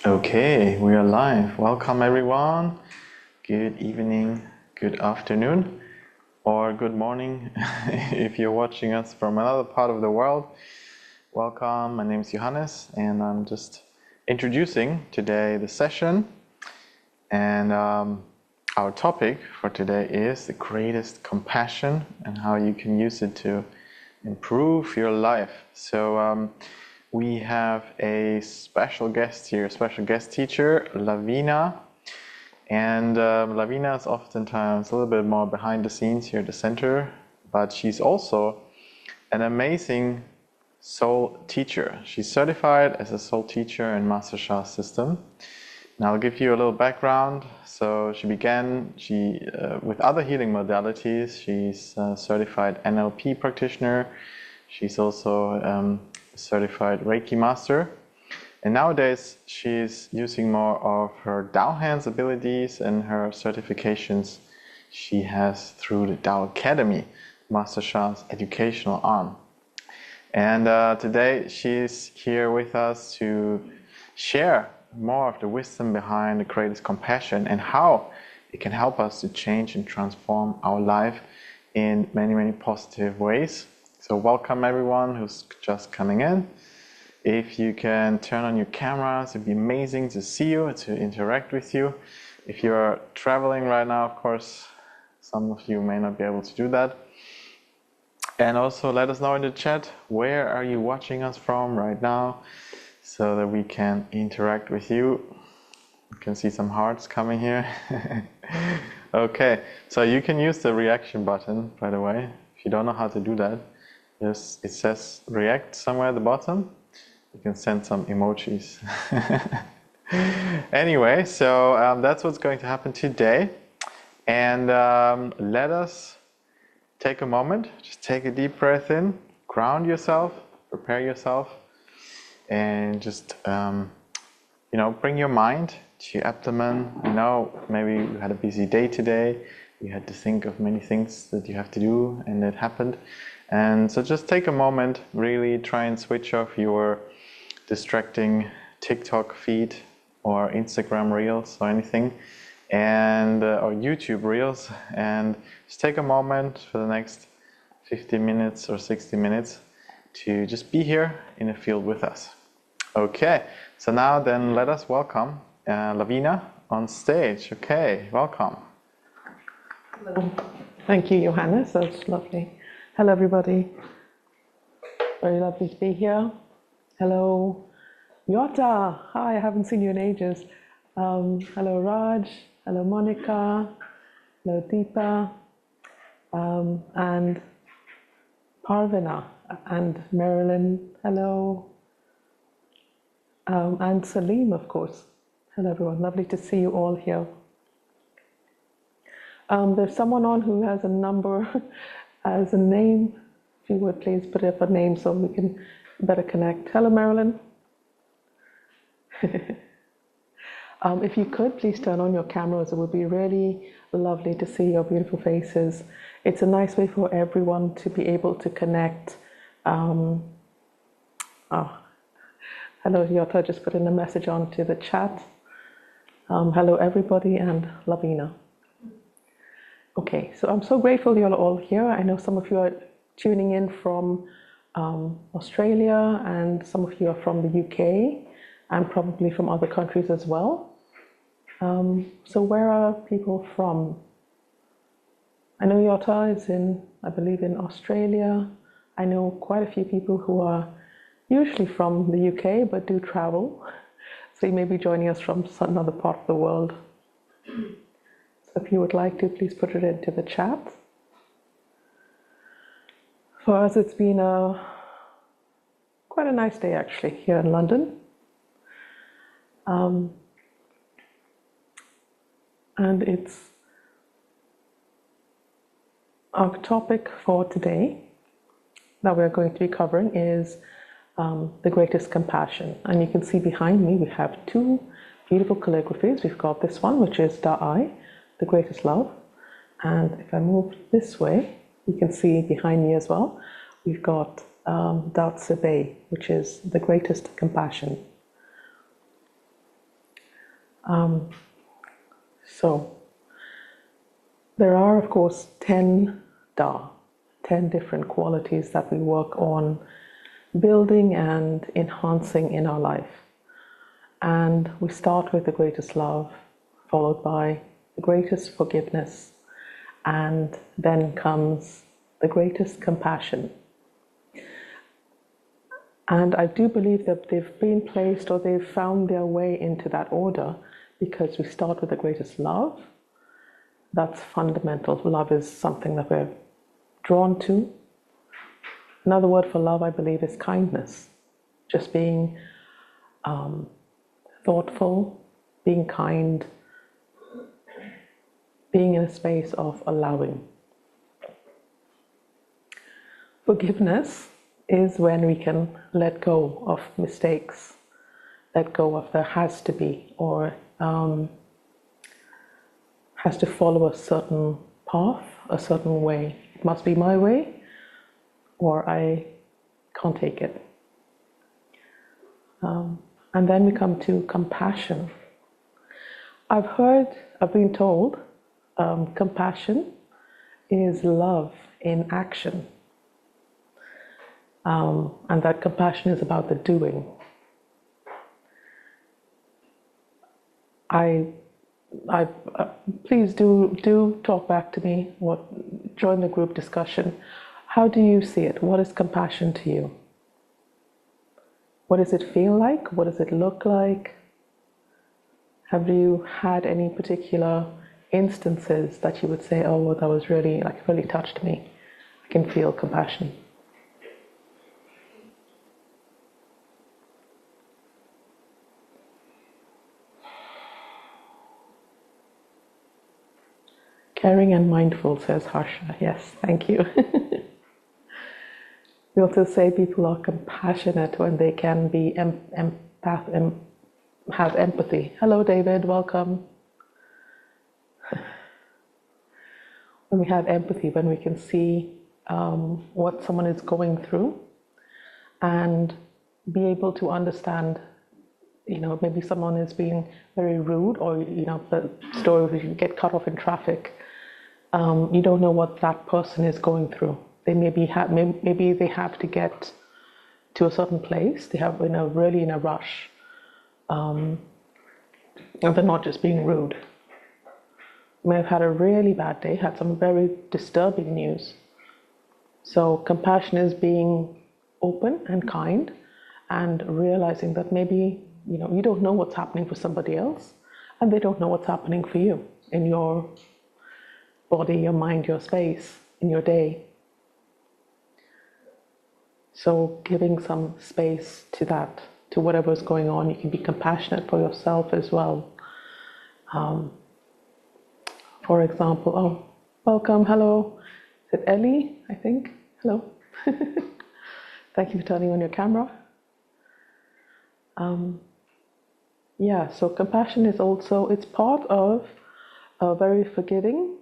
Okay, we are live. Welcome everyone. Good evening, good afternoon, or good morning if you're watching us from another part of the world. Welcome, my name is Johannes and I'm just introducing today the session. And our topic for today is the greatest compassion and how you can use it to improve your life. So we have a special guest here, a special guest teacher, Lavina. And Lavina is oftentimes a little bit more behind the scenes here at the center, but she's also an amazing soul teacher. She's certified as a soul teacher in Master Sha system. Now I'll give you a little background. So she began with other healing modalities. She's a certified NLP practitioner. She's also certified Reiki master, and nowadays she's using more of her Dao hands abilities and her certifications she has through the Dao Academy, Master Sha's educational arm. And today she's here with us to share more of the wisdom behind the greatest compassion and how it can help us to change and transform our life in many, many positive ways. So welcome everyone who's just coming in. If you can turn on your cameras, it'd be amazing to see you, to interact with you. If you're traveling right now, of course, some of you may not be able to do that. And also let us know in the chat, where are you watching us from right now, so that we can interact with you. You can see some hearts coming here. Okay, so you can use the reaction button, by the way. If you don't know how to do that, yes, it says react somewhere at the bottom. You can send some emojis. Anyway, so that's what's going to happen today. And let us take a moment, just take a deep breath in, ground yourself, prepare yourself, and just, bring your mind to your abdomen. Maybe you had a busy day today. You had to think of many things that you have to do and that happened. And so just take a moment, really try and switch off your distracting TikTok feed or Instagram reels or anything, and or YouTube reels, and just take a moment for the next 50 minutes or 60 minutes to just be here in the field with us. Okay, so now then let us welcome Lavina on stage. Okay, welcome. Hello. Thank you, Johannes. That's lovely. Hello, everybody. Very lovely to be here. Hello, Yota. Hi, I haven't seen you in ages. Hello, Raj. Hello, Monica. Hello, Deepa. And Parvina. And Marilyn. Hello. And Salim, of course. Hello, everyone. Lovely to see you all here. There's someone on who has a number as a name. If you would please put up a name so we can better connect. Hello, Marilyn. If you could, please turn on your cameras. It would be really lovely to see your beautiful faces. It's a nice way for everyone to be able to connect. Hello, Yota, just put in a message onto the chat. Hello, everybody, and Lavina. Okay, so I'm so grateful you're all here. I know some of you are tuning in from Australia, and some of you are from the UK, and probably from other countries as well. So where are people from? I know Yota is I believe in Australia. I know quite a few people who are usually from the UK, but do travel. So you may be joining us from another part of the world. So if you would like to, please put it into the chat. For us, it's been quite a nice day, actually, here in London. And our topic for today that we're going to be covering is the greatest compassion. And you can see behind me, we have two beautiful calligraphies. We've got this one, which is Da'ai, the greatest love. And if I move this way, you can see behind me as well, we've got Dao Bei, which is the greatest compassion. So there are, of course, 10 Da, 10 different qualities that we work on building and enhancing in our life. And we start with the greatest love, followed by the greatest forgiveness, and then comes the greatest compassion. And I do believe that they've been placed, or they've found their way into that order, because we start with the greatest love. That's fundamental. Love is something that we're drawn to. Another word for love, I believe, is kindness. Just being thoughtful, being kind, being in a space of allowing. Forgiveness is when we can let go of mistakes, let go of the has to be, or has to follow a certain path, a certain way. It must be my way, or I can't take it. And then we come to compassion. I've been told, compassion is love in action. And that compassion is about the doing. Please do talk back to me. Join the group discussion. How do you see it? What is compassion to you? What does it feel like? What does it look like? Have you had any particular instances that you would say, oh, well, that was really touched me? I can feel compassion. Caring and mindful, says Harsha. Yes, thank you. We also say people are compassionate when they can be have empathy. Hello, David. Welcome. When we have empathy, when we can see what someone is going through and be able to understand, maybe someone is being very rude, or, the story of you get cut off in traffic. You don't know what that person is going through. They maybe they have to get to a certain place. They have really in a rush, and they're not just being rude. May have had a really bad day, had some very disturbing news. So compassion is being open and kind, and realizing that maybe you don't know what's happening for somebody else, and they don't know what's happening for you in your body, your mind, your space, in your day. So giving some space to that, to whatever's going on. You can be compassionate for yourself as well. For example, welcome, hello. Is it Ellie, I think? Hello. Thank you for turning on your camera. So compassion is also, it's part of a very forgiving,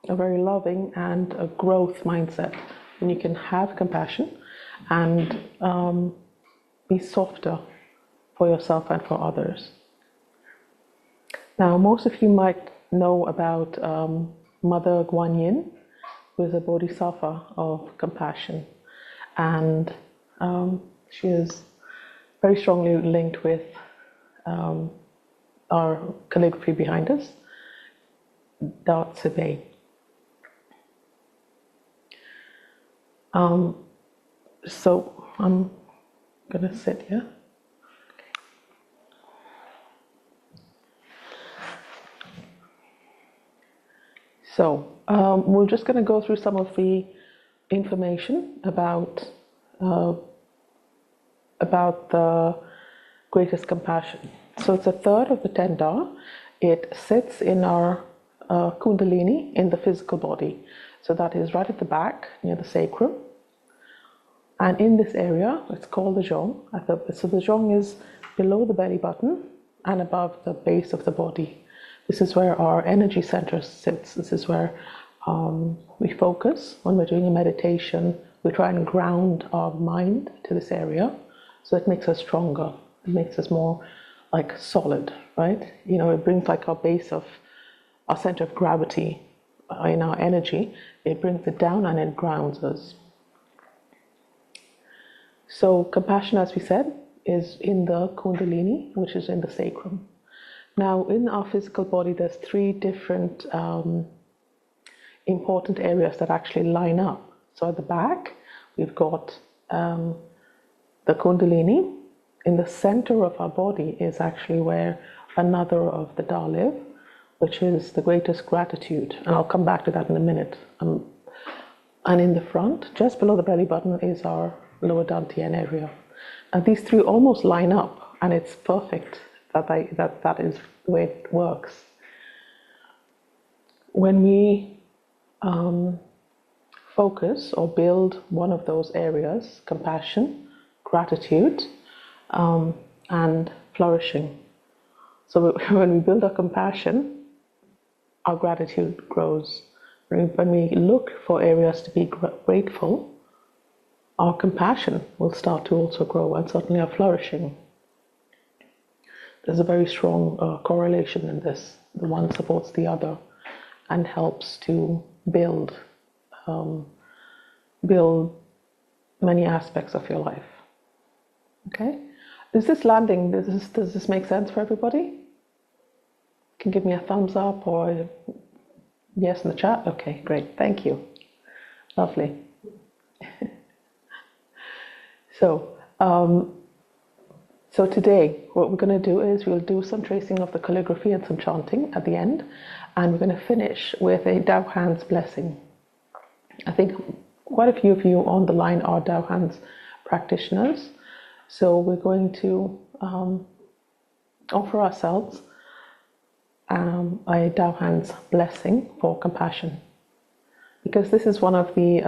a very loving, and a growth mindset. And you can have compassion and be softer for yourself and for others. Now, most of you might know about Mother Guan Yin, who is a bodhisattva of compassion. And she is very strongly linked with our calligraphy behind us, Dao Tse. So I'm going to sit here. So we're just going to go through some of the information about the greatest compassion. So it's a third of the 10 Da. It sits in our Kundalini, in the physical body. So that is right at the back, near the sacrum. And in this area, it's called the zhong. So the zhong is below the belly button and above the base of the body. This is where our energy center sits. This is where we focus. When we're doing a meditation, we try and ground our mind to this area. So it makes us stronger. It makes us more like solid, right? It brings like our base of our center of gravity in our energy. It brings it down and it grounds us. So compassion, as we said, is in the Kundalini, which is in the sacrum. Now, in our physical body, there's three different important areas that actually line up. So at the back, we've got the Kundalini. In the center of our body is actually where another of the Da live, which is the greatest gratitude. And I'll come back to that in a minute. And in the front, just below the belly button, is our lower dantian area. And these three almost line up, and it's perfect that is the way it works. When we focus or build one of those areas, compassion, gratitude, and flourishing. So when we build our compassion, our gratitude grows. When we look for areas to be grateful, our compassion will start to also grow, and certainly our flourishing. There's a very strong correlation in this. The one supports the other and helps to build many aspects of your life. Okay? Is this landing? Does this make sense for everybody? You can give me a thumbs up or yes in the chat. Okay, great. Thank you. Lovely. So today, what we're going to do is we'll do some tracing of the calligraphy and some chanting at the end, and we're going to finish with a Dao Hands blessing. I think quite a few of you on the line are Dao Hands practitioners, so we're going to offer ourselves a Dao Hands blessing for compassion, because this is one of the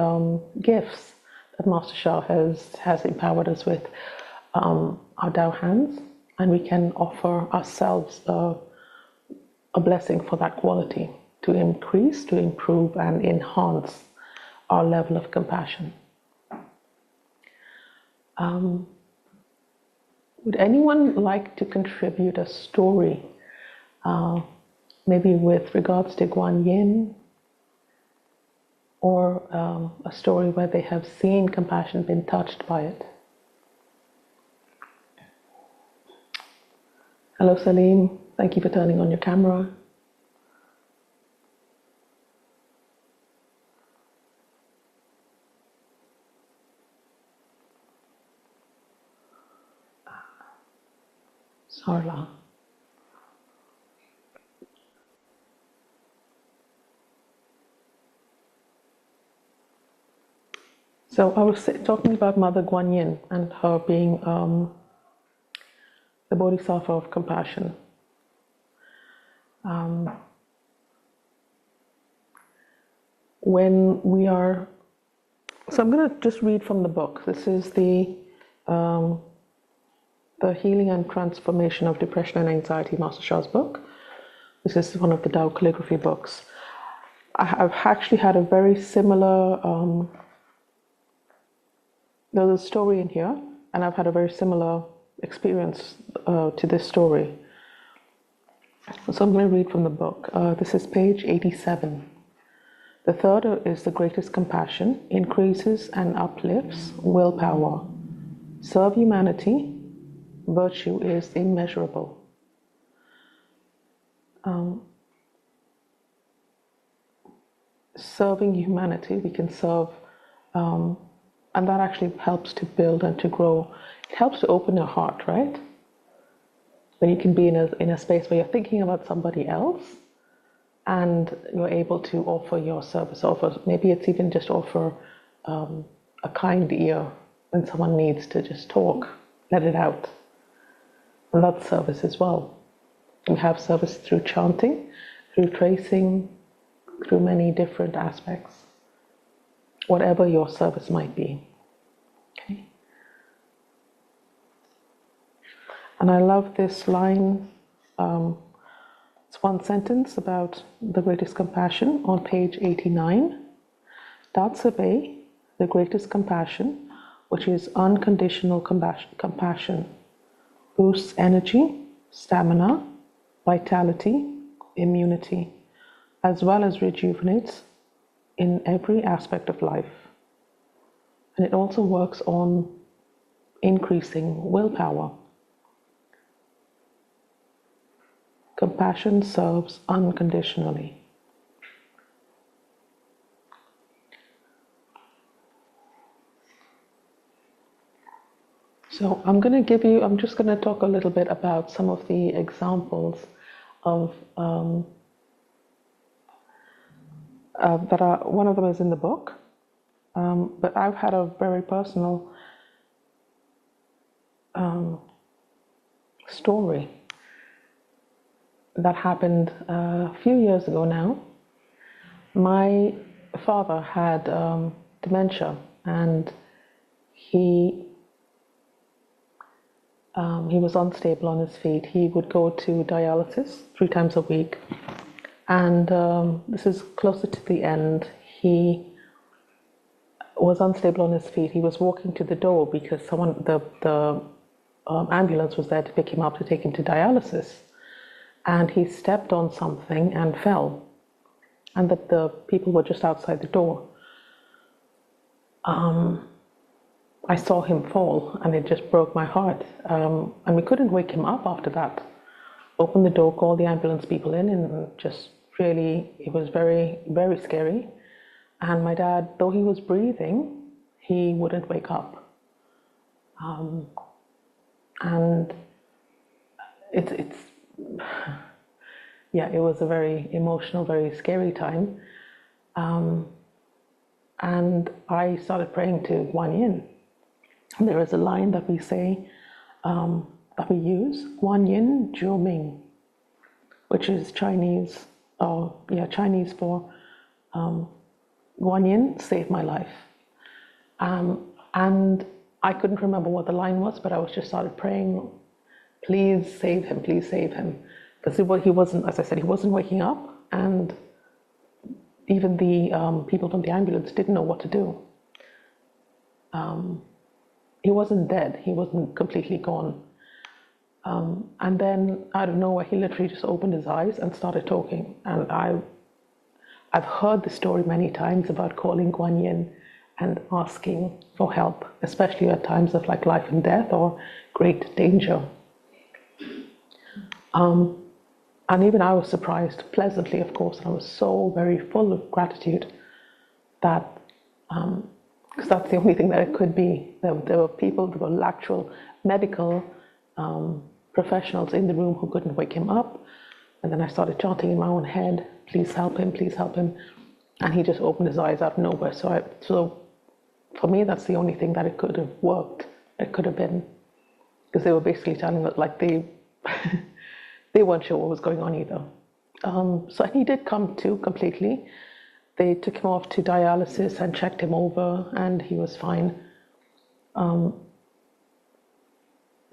gifts that Master Shah has empowered us with. Our Dao Hands, and we can offer ourselves a blessing for that quality to increase, to improve, and enhance our level of compassion. Would anyone like to contribute a story, maybe with regards to Guan Yin, or a story where they have seen compassion, been touched by it? Hello, Salim. Thank you for turning on your camera. Sarla. So I was talking about Mother Guan Yin and her being the Bodhisattva of compassion. When we are, so I'm going to just read from the book. This is the Healing and Transformation of Depression and Anxiety, Master Shah's book. This is one of the Tao calligraphy books. I've actually had a very similar, there's a story in here, and I've had a very similar experience to this story. So I'm going to read from the book. This is page 87. The third is the greatest compassion, increases and uplifts willpower. Serve humanity, virtue is immeasurable. Serving humanity, we can serve, and that actually helps to build and to grow. It helps to open your heart, right? When you can be in a space where you're thinking about somebody else, and you're able to offer your service. Maybe it's even just offer a kind ear when someone needs to just talk, let it out. And that's service as well. We have service through chanting, through tracing, through many different aspects, whatever your service might be. Okay. And I love this line. It's one sentence about the greatest compassion on page 89. Tatsabe, the greatest compassion, which is unconditional compassion, boosts energy, stamina, vitality, immunity, as well as rejuvenates in every aspect of life. And it also works on increasing willpower. Compassion serves unconditionally. So I'm just going to talk a little bit about some of the examples of one of them is in the book, but I've had a very personal story that happened a few years ago now. My father had dementia, and he was unstable on his feet. He would go to dialysis 3 times a week, and this is closer to the end. He was unstable on his feet. He was walking to the door because the ambulance was there to pick him up to take him to dialysis, and he stepped on something and fell, and that the people were just outside the door. I saw him fall, and it just broke my heart. And we couldn't wake him up after that. Opened the door, called the ambulance people in, and just really, it was very, very scary. And my dad, though he was breathing, he wouldn't wake up. And it's yeah, it was a very emotional, very scary time. And I started praying to Guan Yin. There is a line that we say, that we use, Guan Yin Zhu Ming, which is Chinese for Guan Yin, save my life. And I couldn't remember what the line was, but I was just started praying, please save him, because he wasn't, as I said, he wasn't waking up, and even the people from the ambulance didn't know what to do. He wasn't dead, he wasn't completely gone. And then out of nowhere, he literally just opened his eyes and started talking. And I've heard the story many times about calling Guan Yin and asking for help, especially at times of like life and death or great danger. And even I was surprised, pleasantly, of course, and I was so very full of gratitude that, because that's the only thing that it could be. There were actual medical professionals in the room who couldn't wake him up. And then I started chanting in my own head, please help him, please help him. And he just opened his eyes out of nowhere. So for me, that's the only thing that it could have worked. It could have been, because they were basically telling us, like, they weren't sure what was going on either. So he did come to completely. They took him off to dialysis and checked him over, and he was fine.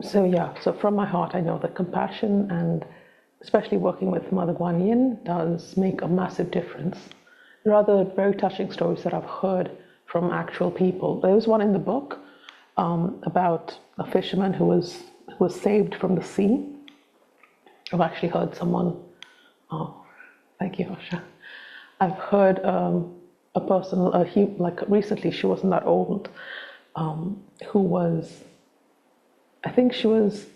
So from my heart, I know that compassion, and especially working with Mother Guan Yin, does make a massive difference. There are other very touching stories that I've heard from actual people. There was one in the book about a fisherman who was saved from the sea. I've actually heard someone, oh, thank you, Asha. I've heard a person, like recently, she wasn't that old, who was, I think she was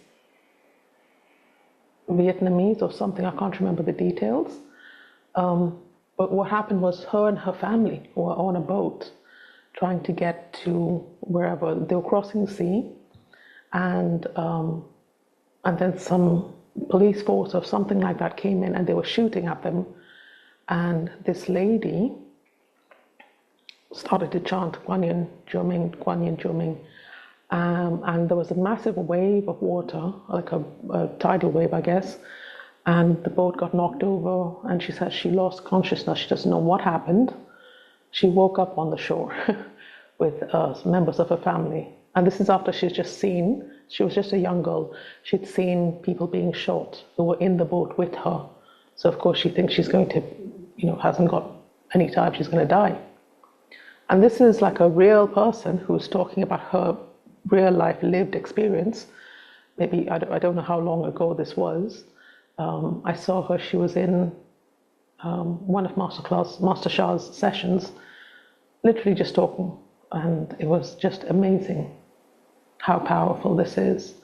Vietnamese or something, I can't remember the details. But what happened was her and her family were on a boat trying to get to wherever. They were crossing the sea, and then some police force or something like that came in, and they were shooting at them. And this lady started to chant Guan Yin Zhu Ming, Guan Yin Zhu Ming. And there was a massive wave of water, like a tidal wave, I guess. And the boat got knocked over, and she said she lost consciousness. She doesn't know what happened. She woke up on the shore with members of her family. And this is after she's just seen, she was just a young girl, she'd seen people being shot who were in the boat with her. So of course she thinks she's going to, hasn't got any time, she's going to die. And this is like a real person who's talking about her real life lived experience. maybe, I don't know how long ago this was. I saw her, she was in one of Master Shah's sessions, literally just talking. And it was just amazing how powerful this is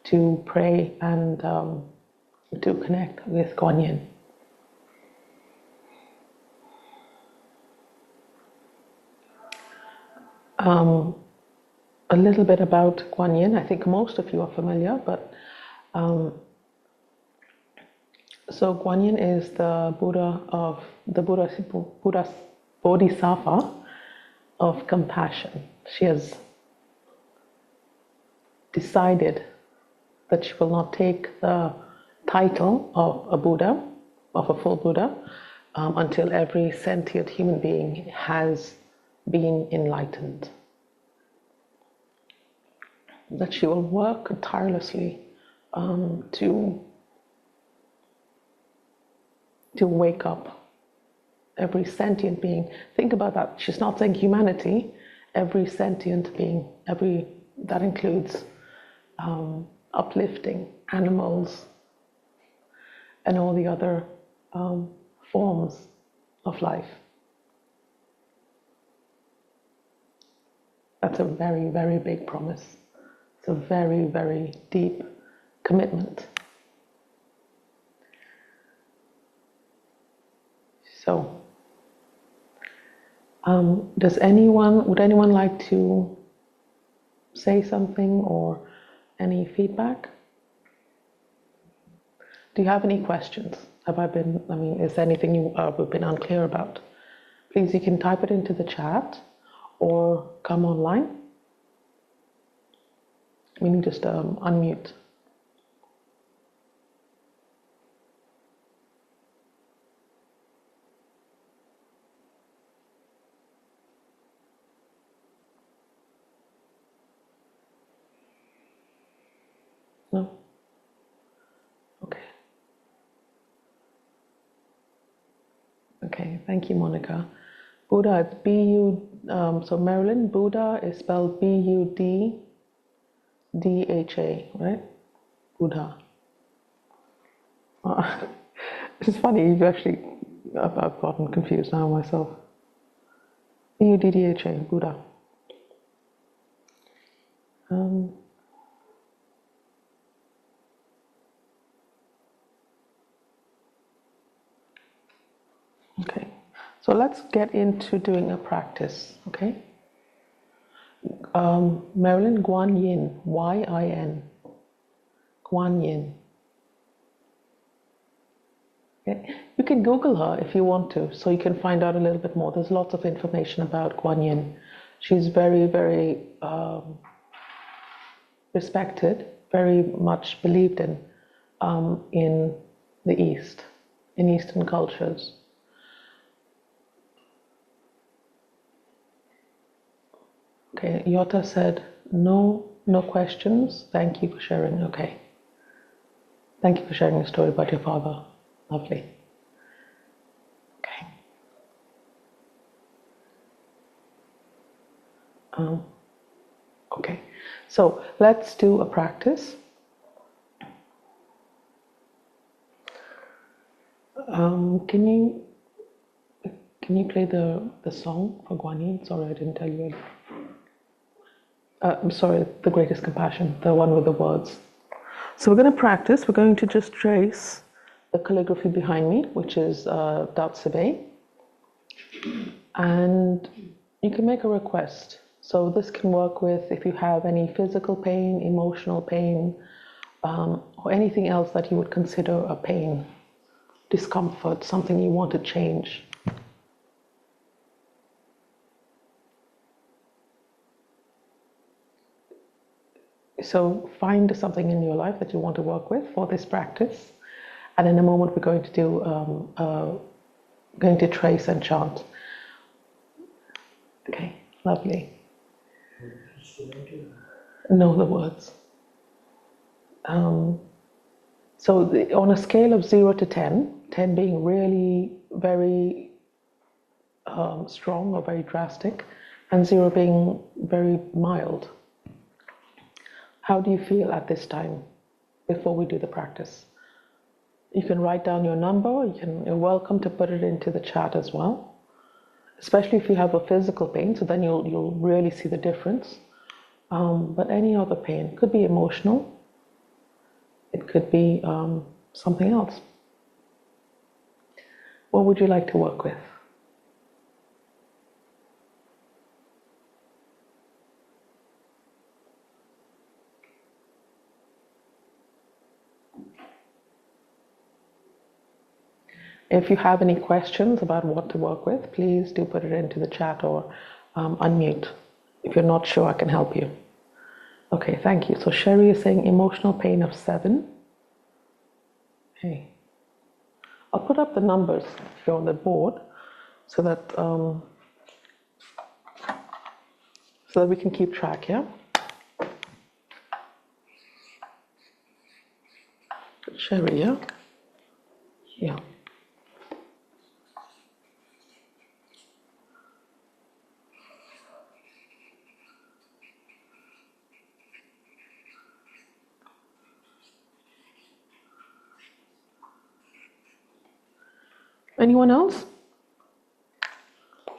to pray and to connect with Guan Yin. A little bit about Guan Yin. I think most of you are familiar, but so Guan Yin is the Buddha's Bodhisattva of compassion. She has decided that she will not take the title of a Buddha, of a full Buddha, until every sentient human being has been enlightened. That she will work tirelessly to wake up every sentient being. Think about that. She's not saying humanity, every sentient being, that includes uplifting animals and all the other forms of life. That's a very, very big promise. It's a very, very deep commitment. So, would anyone like to say something or any feedback? Do you have any questions? Is there anything we've been unclear about? Please, you can type it into the chat or come online. We need just unmute. No? Okay. Okay, thank you, Monica. Buddha, it's so Marilyn, Buddha is spelled Buddha, right? Buddha. It's funny, I've gotten confused now myself. Buddha, Buddha. Okay, so let's get into doing a practice, okay? Marilyn, Guan Yin, Y-I-N, Guan Yin. Okay. You can Google her if you want to, so you can find out a little bit more. There's lots of information about Guan Yin. She's very, very respected, very much believed in the East, in Eastern cultures. Okay, Yota said, no questions. Thank you for sharing. Okay. Thank you for sharing a story about your father. Lovely. Okay. Okay, so let's do a practice. Can you play the song for Guan Yin? Sorry, I didn't tell you. I'm sorry, The Greatest Compassion, the one with the words. So we're going to practice. We're going to just trace the calligraphy behind me, which is Dao Sibei. And you can make a request. So this can work with if you have any physical pain, emotional pain, or anything else that you would consider a pain, discomfort, something you want to change. So find something in your life that you want to work with for this practice. And in a moment, we're going to do, going to trace and chant. Okay, lovely. Know the words. So on a scale of 0 to 10, 10 being really very strong or very drastic, and 0 being very mild. How do you feel at this time? before we do the practice. You can write down your number. You're welcome to put it into the chat as well, especially if you have a physical pain, so then you'll really see the difference. But any other pain, could be emotional, it could be something else. What would you like to work with? If you have any questions about what to work with, please do put it into the chat or unmute. If you're not sure, I can help you. Okay, thank you. So Sherry is saying emotional pain of 7. Okay. I'll put up the numbers here on the board so that we can keep track, yeah? Sherry, yeah? Yeah. Anyone else?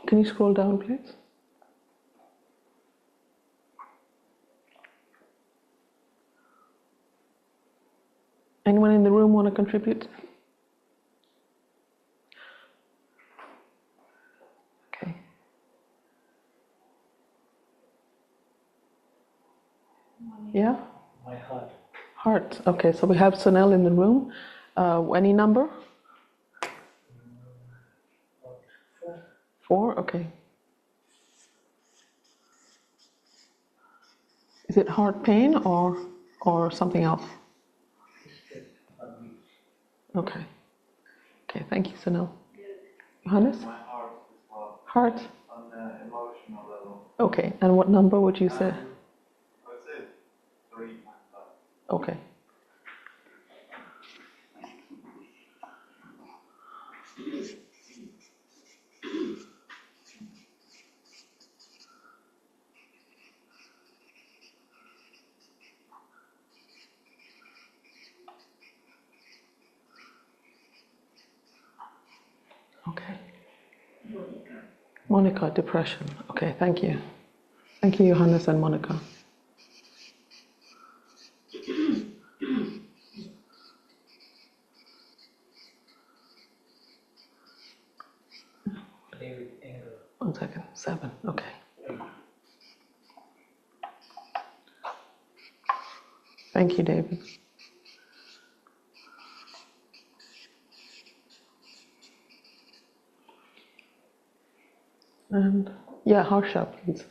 Can you scroll down, please? Anyone in the room want to contribute? Okay. Yeah? My heart. Heart. Okay, so we have Sunil in the room. Any number? 4? Okay. Is it heart pain or something else? Okay. Okay, thank you, Sunil. Johannes? My heart as well, Heart? on the emotional level. Okay, and what number would you say? What's it? 3 and 5. Okay. Okay. Monica, depression. Okay, thank you. Thank you, Johannes and Monica. David, anger. 1 second. 7. Okay. Thank you, David. And yeah, Harsha, please.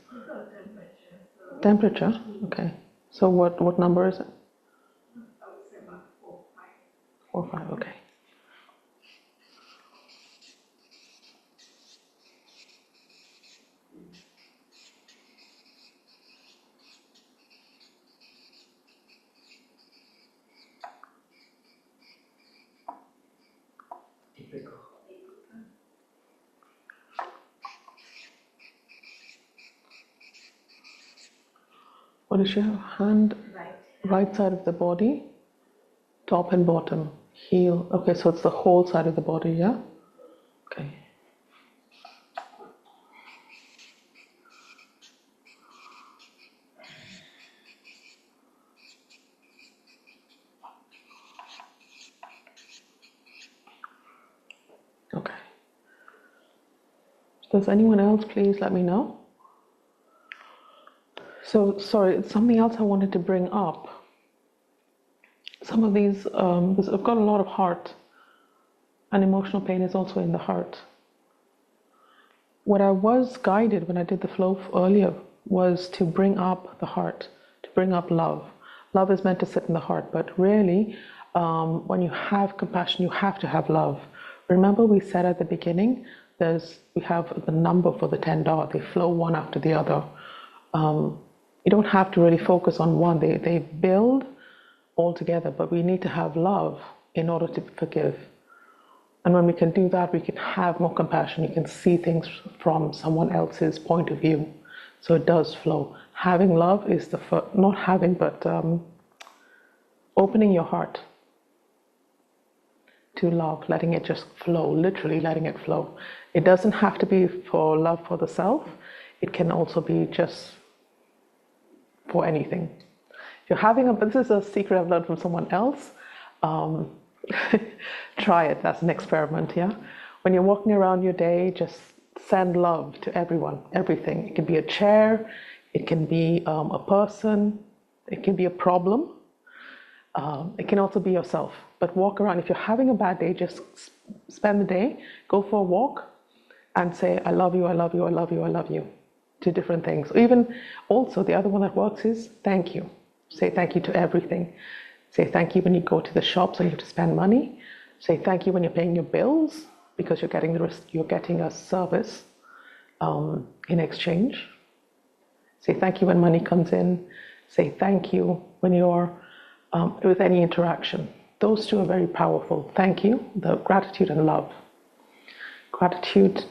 Temperature. Okay. So what number is it? 4, 5. Okay. Typical. What is your hand? Right side of the body, top and bottom, heel. Okay, so it's the whole side of the body, yeah? Okay. Okay. Does anyone else please let me know? So, sorry, it's something else I wanted to bring up. Some of these, because I've got a lot of heart, and emotional pain is also in the heart. What I was guided when I did the flow earlier was to bring up the heart, to bring up love. Love is meant to sit in the heart, but really, when you have compassion, you have to have love. Remember, we said at the beginning, we have the number for the 10 Da. They flow one after the other. You don't have to really focus on one. They build all together, but we need to have love in order to forgive. And when we can do that, we can have more compassion. You can see things from someone else's point of view. So it does flow. Having love is not having, but opening your heart to love, letting it just flow, literally letting it flow. It doesn't have to be for love for the self. It can also be just for anything. If you're having a, this is a secret I've learned from someone else. Try it as an experiment, yeah? When you're walking around your day, just send love to everyone, everything. It can be a chair, it can be a person, it can be a problem. It can also be yourself. But walk around. If you're having a bad day, just spend the day, go for a walk, and say, I love you, I love you, I love you, I love you, to different things. Or even also, the other one that works is thank you. Say thank you to everything. Say thank you when you go to the shops and you have to spend money. Say thank you when you're paying your bills because you're getting a service in exchange. Say thank you when money comes in. Say thank you when you're with any interaction. Those two are very powerful. Thank you, the gratitude and love. Gratitude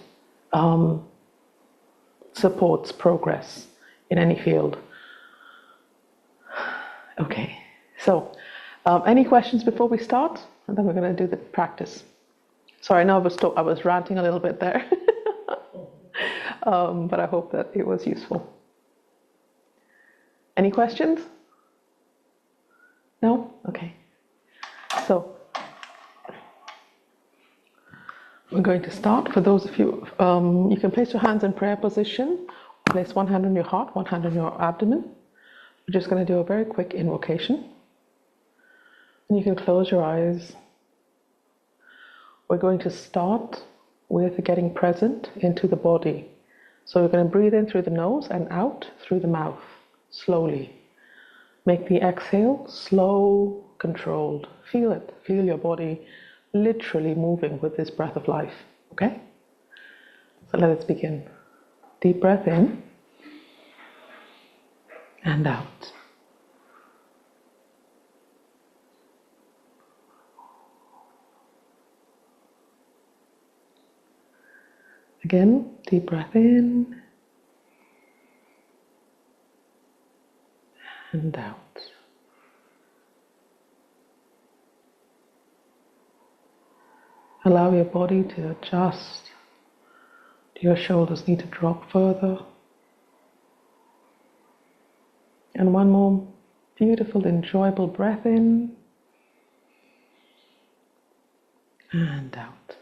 supports progress in any field. Okay, so any questions before we start? And then we're going to do the practice. Sorry, I know I was ranting a little bit there, but I hope that it was useful. Any questions? No? Okay. So we're going to start. For those of you, you can place your hands in prayer position. Place one hand on your heart, one hand on your abdomen. We're just going to do a very quick invocation. And you can close your eyes. We're going to start with getting present into the body. So we're going to breathe in through the nose and out through the mouth, slowly. Make the exhale slow, controlled. Feel it. Feel your body literally moving with this breath of life. Okay? So let us begin. Deep breath in and out. Again, deep breath in and out. Allow your body to adjust. Do your shoulders need to drop further? And one more beautiful, enjoyable breath in and out.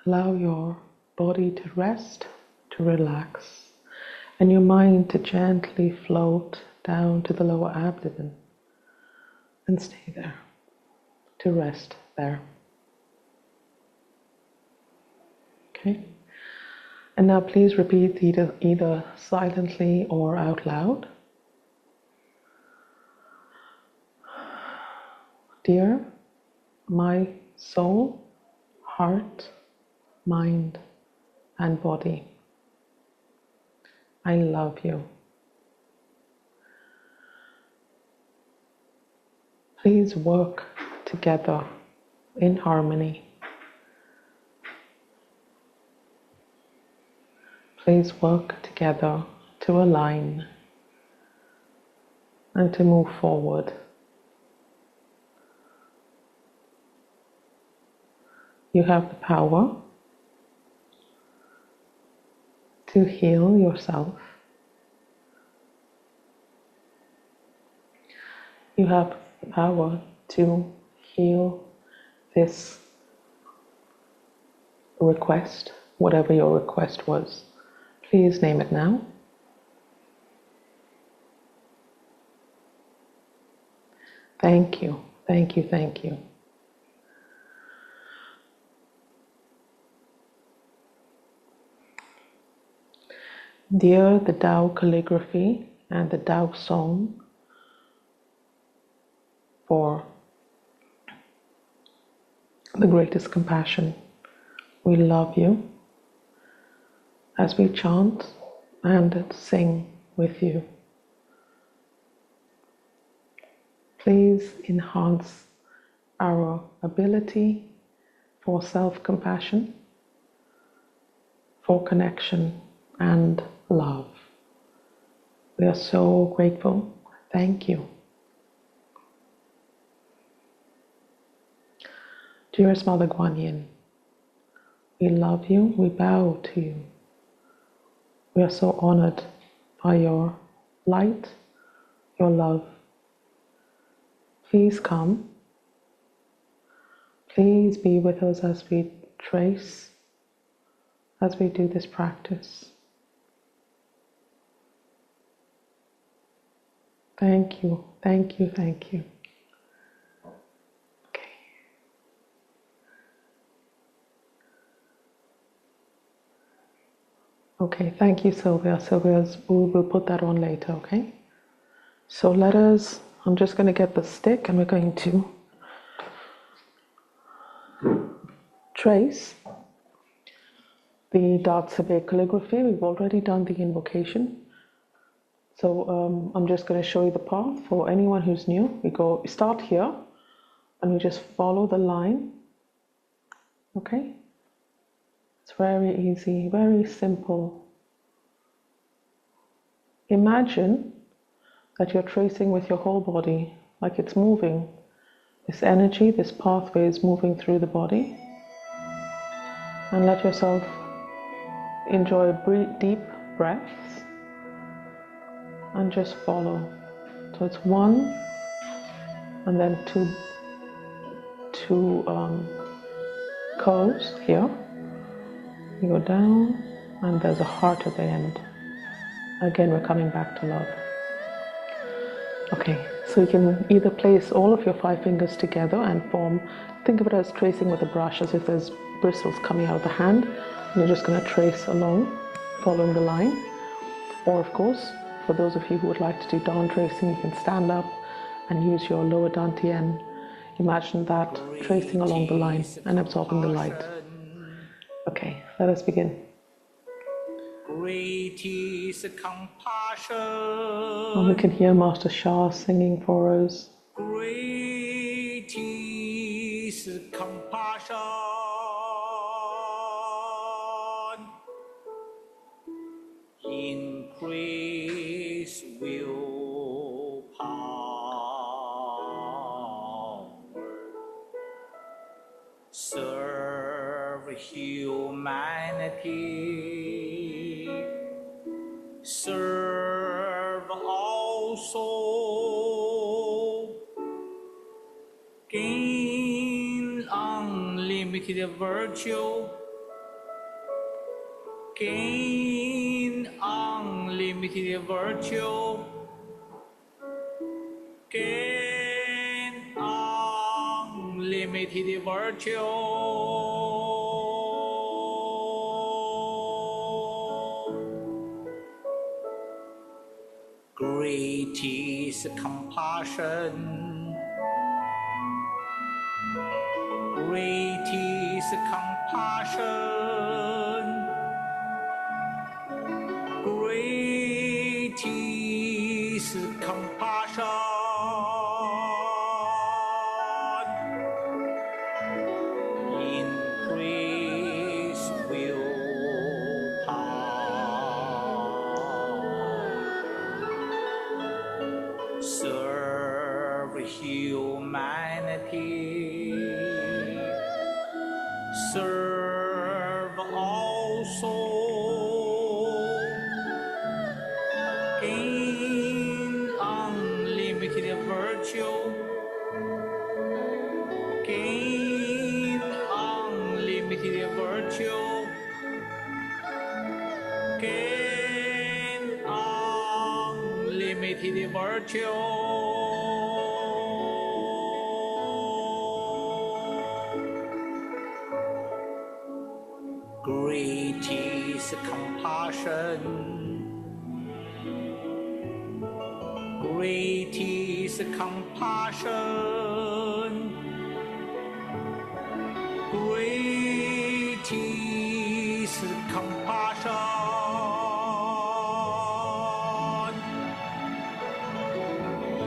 Allow your body to rest, to relax, and your mind to gently float down to the lower abdomen and stay there, to rest there. Okay? And now please repeat either silently or out loud. Dear my soul, heart, mind, and body, I love you. Please work together in harmony. Please work together to align and to move forward. You have the power to heal yourself. You have the power to heal this request, whatever your request was. Please name it now. Thank you, thank you, thank you. Dear the Tao calligraphy and the Tao song for the greatest compassion, we love you as we chant and sing with you. Please enhance our ability for self-compassion, for connection and love. We are so grateful. Thank you. Dearest Mother Guan Yin, we love you, we bow to you. We are so honored by your light, your love. Please come. Please be with us as we trace, as we do this practice. Thank you, thank you, thank you. Okay. Okay, thank you, Sylvia. We'll put that on later, okay? So I'm just going to get the stick and we're going to trace the dark Sabé calligraphy. We've already done the invocation. So I'm just going to show you the path for anyone who's new. We start here and we just follow the line. Okay? It's very easy, very simple. Imagine that you're tracing with your whole body, like it's moving. This energy, this pathway is moving through the body. And let yourself enjoy deep breaths and just follow. So it's one and then two curves here. You go down and there's a heart at the end. Again, we're coming back to love. Okay, so you can either place all of your 5 fingers together and think of it as tracing with a brush, as if there's bristles coming out of the hand, and you're just going to trace along, following the line. Or of course, for those of you who would like to do dawn tracing, you can stand up and use your lower dantian. Imagine that tracing along the line and absorbing the light. Okay, let us begin. Great is compassion. And we can hear Master Shah singing for us. Great is compassion. Increase willpower. Serve humanity. Serve also. Gain unlimited virtue. Gain unlimited virtue. Gain unlimited virtue. Great is compassion. Great is compassion. Great is compassion. Increase willpower. Serve humanity. Serve also. Gain unlimited virtue. Gain unlimited virtue. Gain unlimited virtue. Great is compassion. Great is compassion. Great is compassion.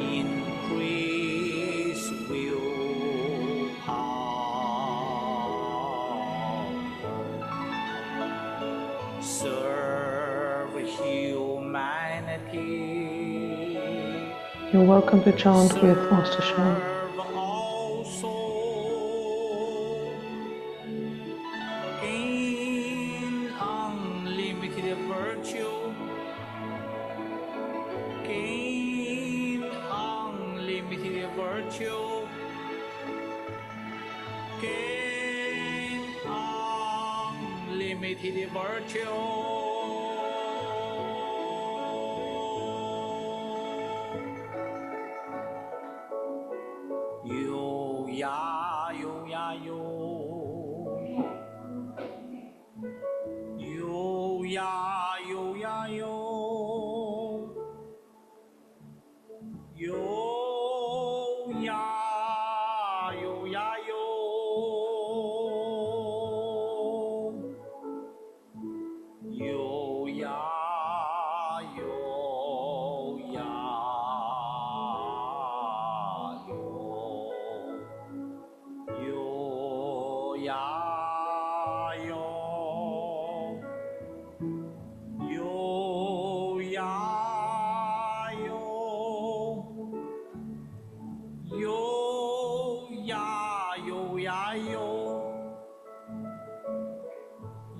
Increase willpower. You're welcome to chant with Master Sha. Serve all souls. Gain unlimited virtue. Gain unlimited virtue. Gain unlimited virtue. 有呀有呀有，有呀有呀有，有呀有呀有，有呀有呀有。 有呀有，有呀有，有呀有呀有，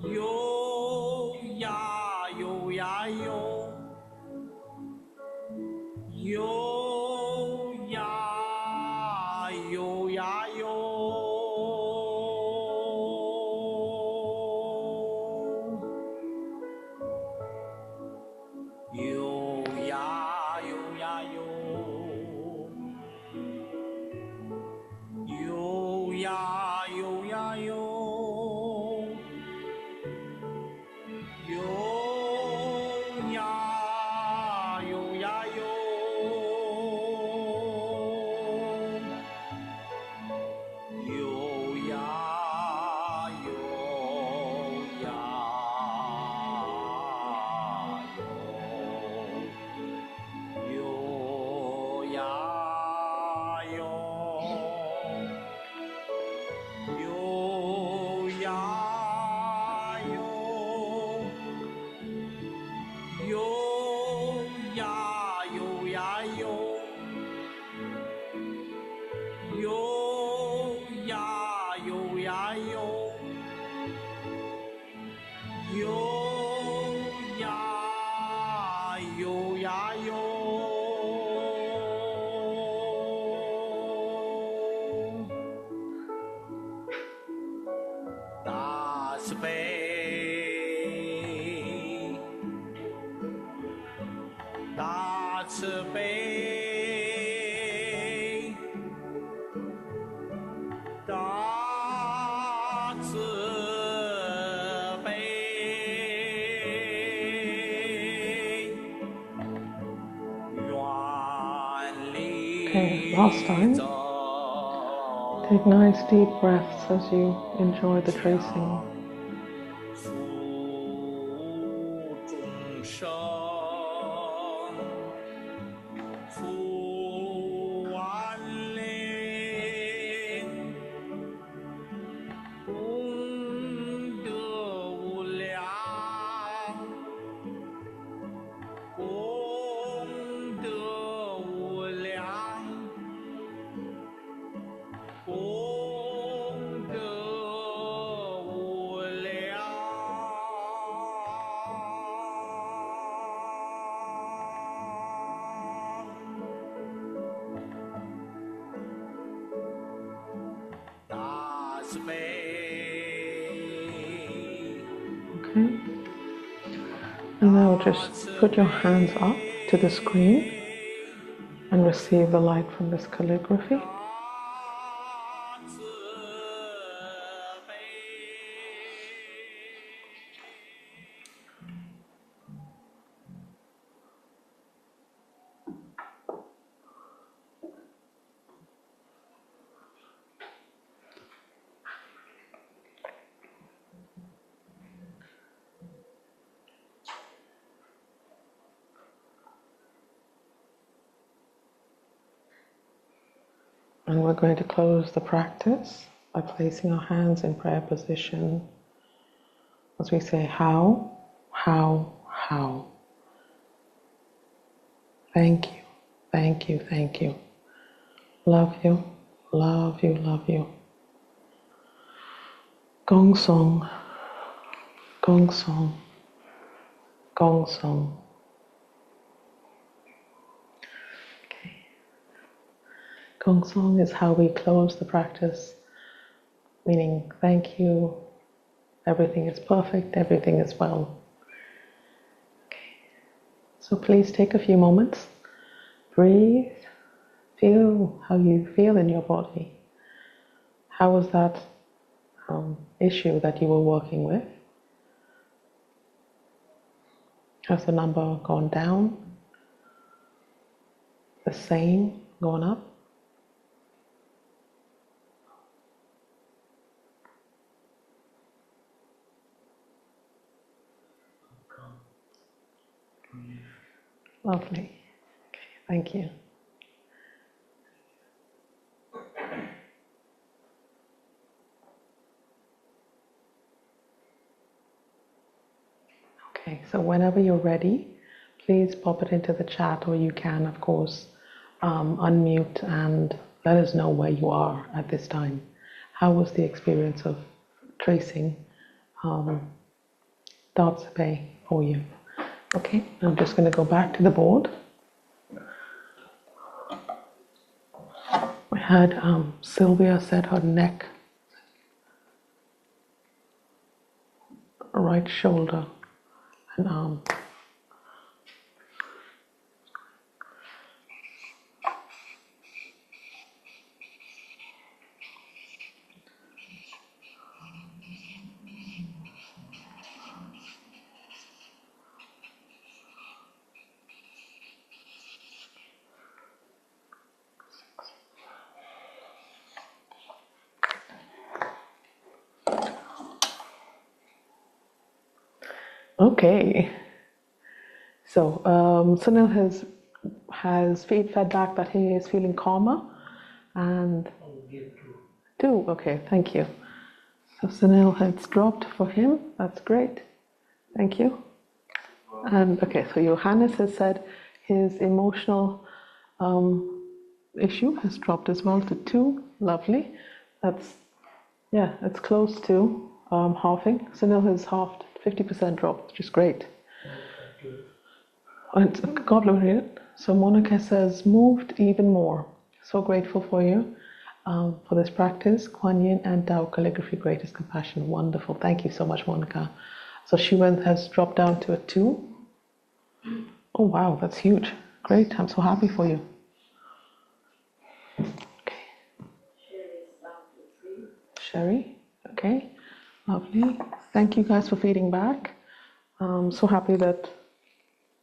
有呀有呀有，有呀有呀有。 有呀有呀有，有呀有呀有，有呀有呀有，有呀有呀有。 有呀有，有呀有，有呀有呀有，有呀有呀有，有呀有呀有。 大慈悲，大慈悲，大慈悲。Okay, last time. Take nice deep breaths as you enjoy the tracing. 福众生，福万灵，功德无量，功德无量。 功德无量，大慈悲。 Okay. And now just put your hands up to the screen and receive the light from this calligraphy. And we're going to close the practice by placing our hands in prayer position as we say how, how, how. Thank you, thank you, thank you. Love you, love you, love you. Gong song, gong song, gong song. Okay. Gong song is how we close the practice, meaning thank you, everything is perfect, everything is well. Okay. So please take a few moments, breathe, feel how you feel in your body. How was that issue that you were working with? Has the number gone down? The same, gone up? Lovely. Okay, thank you. Okay, so whenever you're ready, please pop it into the chat, or you can, of course, unmute and let us know where you are at this time. How was the experience of tracing Darts Bay for you? Okay, I'm just going to go back to the board. We had Sylvia said her neck, right shoulder, and arm. Okay, so Sunil has fed back that he is feeling calmer, and two. Okay, thank you. So Sunil has dropped for him. That's great. Thank you. And okay, so Johannes has said his emotional issue has dropped as well to 2. Lovely. That's, yeah, it's close to halving. Sunil has halved, 50% dropped, which is great. And God bless you. So Monica says, moved even more. So grateful for you for this practice. Kuan Yin and Tao calligraphy, greatest compassion. Wonderful. Thank you so much, Monica. So Shivan has dropped down to a 2. Oh wow, that's huge. Great. I'm so happy for you. Okay. Sherry. Okay. Lovely. Thank you guys for feeding back. I'm so happy that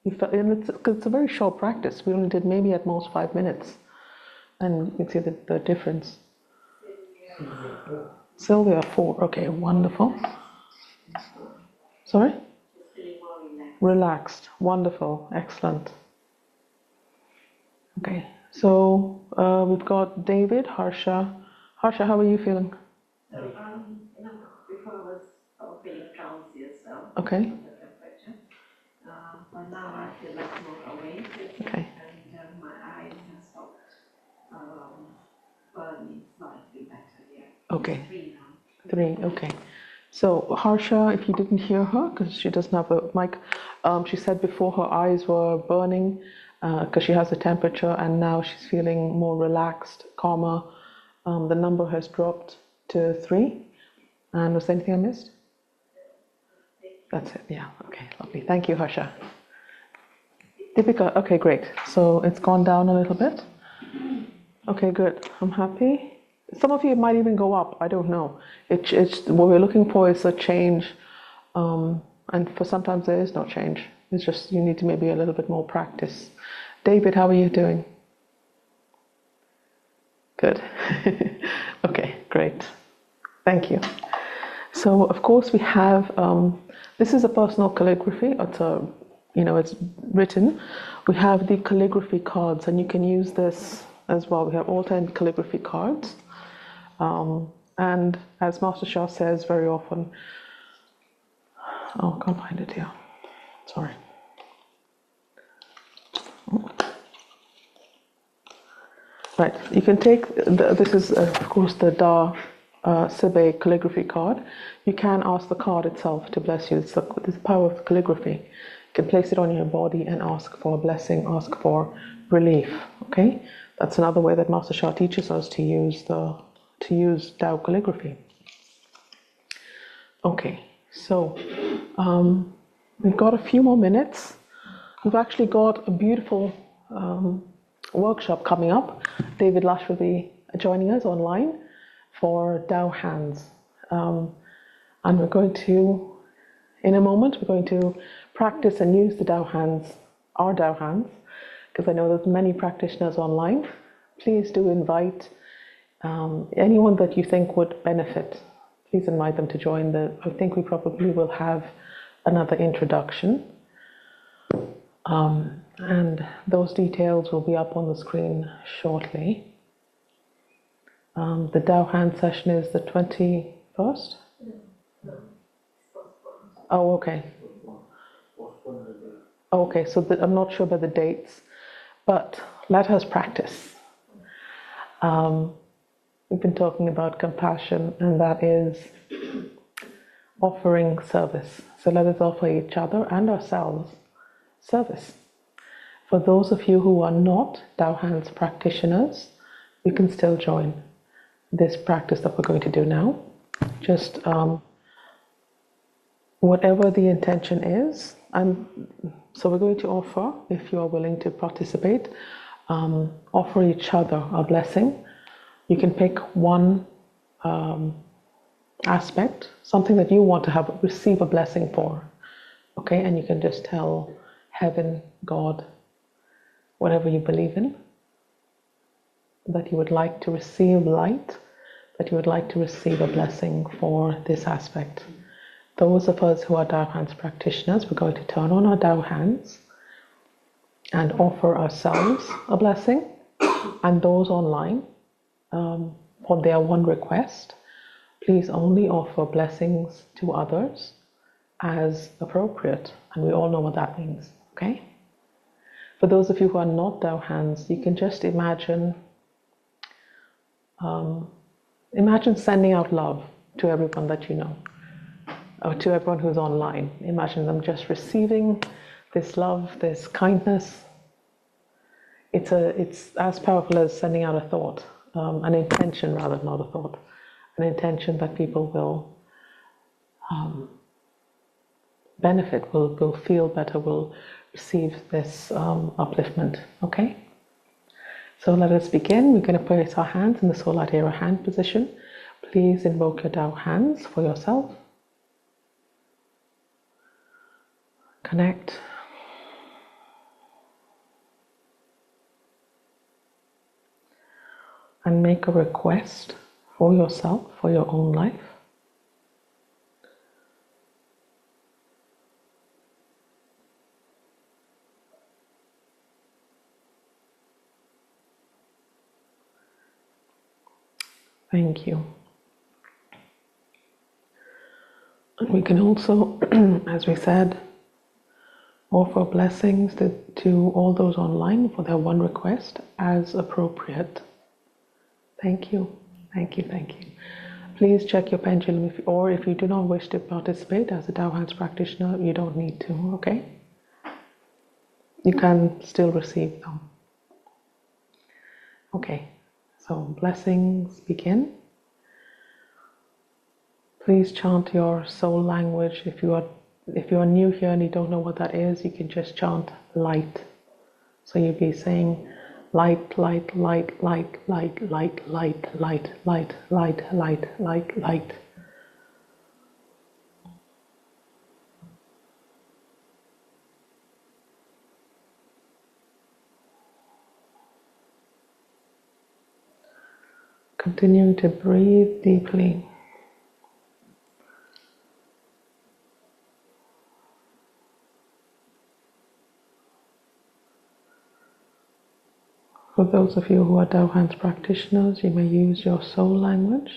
you felt, and it's a very short practice. We only did maybe at most 5 minutes. And you can see the difference. Sylvia 4. Okay, wonderful. Sorry? Relaxed. Wonderful. Excellent. Okay, so we've got David, Harsha. Harsha, how are you feeling? Before I was feeling drowsy as well. Okay. The temperature. But now I feel like more awake. Okay. And my eyes have stopped burning slightly better. Yeah. Okay. 3 now. 3. Okay. So Harsha, if you didn't hear her, because she doesn't have a mic, she said before her eyes were burning because she has a temperature, and now she's feeling more relaxed, calmer. The number has dropped to 3. And was there anything I missed? That's it. Yeah. Okay. Lovely. Thank you, Harsha. Deepika. Okay, great. So it's gone down a little bit. Okay, good. I'm happy. Some of you might even go up. I don't know. It's what we're looking for is a change, and for sometimes there is no change. It's just you need to maybe a little bit more practice. David, how are you doing? Good. Okay, great. Thank you. So of course we have this is a personal calligraphy. It's it's written. We have the calligraphy cards, and you can use this as well. We have all 10 calligraphy cards. And as Master Shah says very often, oh, I can't find it here. Sorry. Right. You can take, this is of course the Da Sibe calligraphy card. You can ask the card itself to bless you. It's the power of the calligraphy. You can place it on your body and ask for a blessing, ask for relief. Okay? That's another way that Master Shah teaches us to use Tao calligraphy. Okay, so we've got a few more minutes. We've actually got a beautiful workshop coming up. David Lash will be joining us online for Tao hands. And we're going to, in a moment, we're going to practice and use the Tao hands, our Tao hands, because I know there's many practitioners online. Please do invite anyone that you think would benefit. Please invite them to join I think we probably will have another introduction. And those details will be up on the screen shortly. The Tao hand session is the 21st? Oh, okay. Okay, so I'm not sure about the dates, but let us practice. We've been talking about compassion, and that is offering service. So let us offer each other and ourselves service. For those of you who are not Tao hands practitioners, you can still join this practice that we're going to do now. Just whatever the intention is. And so we're going to offer, if you are willing to participate, offer each other a blessing. You can pick one aspect, something that you want to receive a blessing for. Okay, and you can just tell heaven, God, whatever you believe in, that you would like to receive light, that you would like to receive a blessing for this aspect. Those of us who are Tao hands practitioners, we're going to turn on our Tao hands and offer ourselves a blessing, and those online, for their one request, please only offer blessings to others as appropriate, and we all know what that means, okay? For those of you who are not Tao hands, you can just imagine sending out love to everyone that you know, or to everyone who's online. Imagine them just receiving this love, this kindness. It's as powerful as sending out a thought, an intention rather, not a thought, an intention that people will benefit, will feel better, will receive this upliftment. Okay? So let us begin. We're going to place our hands in the Solar Era hand position. Please invoke your Tao hands for yourself. Connect. And make a request for yourself, for your own life. Thank you. And we can also, as we said, offer blessings to all those online for their one request as appropriate. Thank you. Thank you. Thank you. Please check your pendulum, or if you do not wish to participate as a Tao hands practitioner, you don't need to, okay? You can still receive them. Okay, so blessings begin. Please chant your soul language. If you are new here and you don't know what that is, you can just chant light. So you'll be saying light, light, light, light, light, light, light, light, light, light, light, light, light. Continuing to breathe deeply. For those of you who are Tao hands practitioners, you may use your soul language.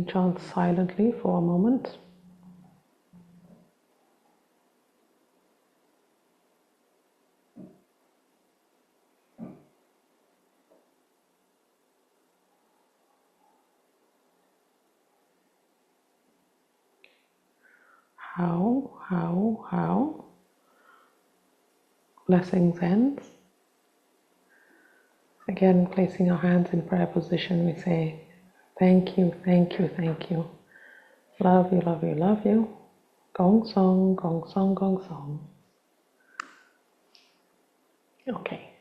chant silently for a moment. How. Blessings ends. Again, placing our hands in prayer position, we say, thank you, thank you, thank you. Love you, love you, love you. Gong song, gong song, gong song. Okay,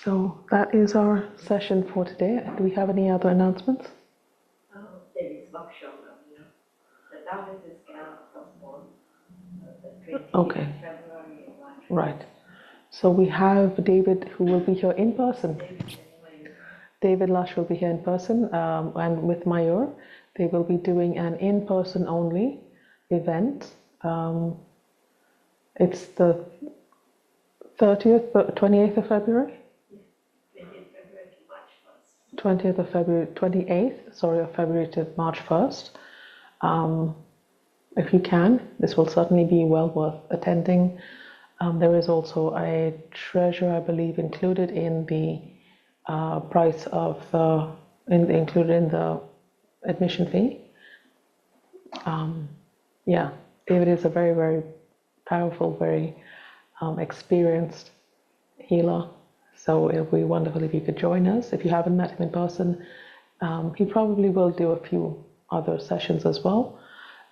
so that is our session for today. Do we have any other announcements? David's workshop, the Dallas is postponed, the 20th Okay. February and March. Right. So we have David who will be here in person. David Lush will be here in person, and with Mayur, they will be doing an in-person only event. It's the 30th, 28th of February? 20th February to March 1st. 20th of February, 28th, sorry, of February to March 1st. If you can, this will certainly be well worth attending. There is also a treasure, I believe, included in the price of included in the admission fee. Yeah, David is a very, very powerful, very experienced healer. So it would be wonderful if you could join us. If you haven't met him in person, he probably will do a few other sessions as well.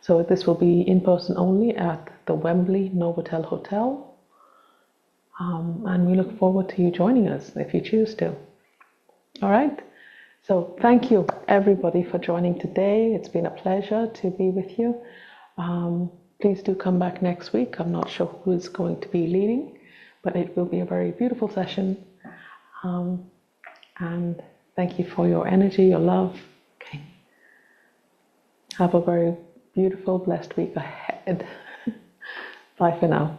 So this will be in person only at the Wembley Novotel Hotel. And we look forward to you joining us if you choose to. All right. So thank you everybody for joining today. It's been a pleasure to be with you. Please do come back next week. I'm not sure who is going to be leading, but it will be a very beautiful session. And thank you for your energy, your love. Okay. Have a very beautiful, blessed week ahead. Bye for now.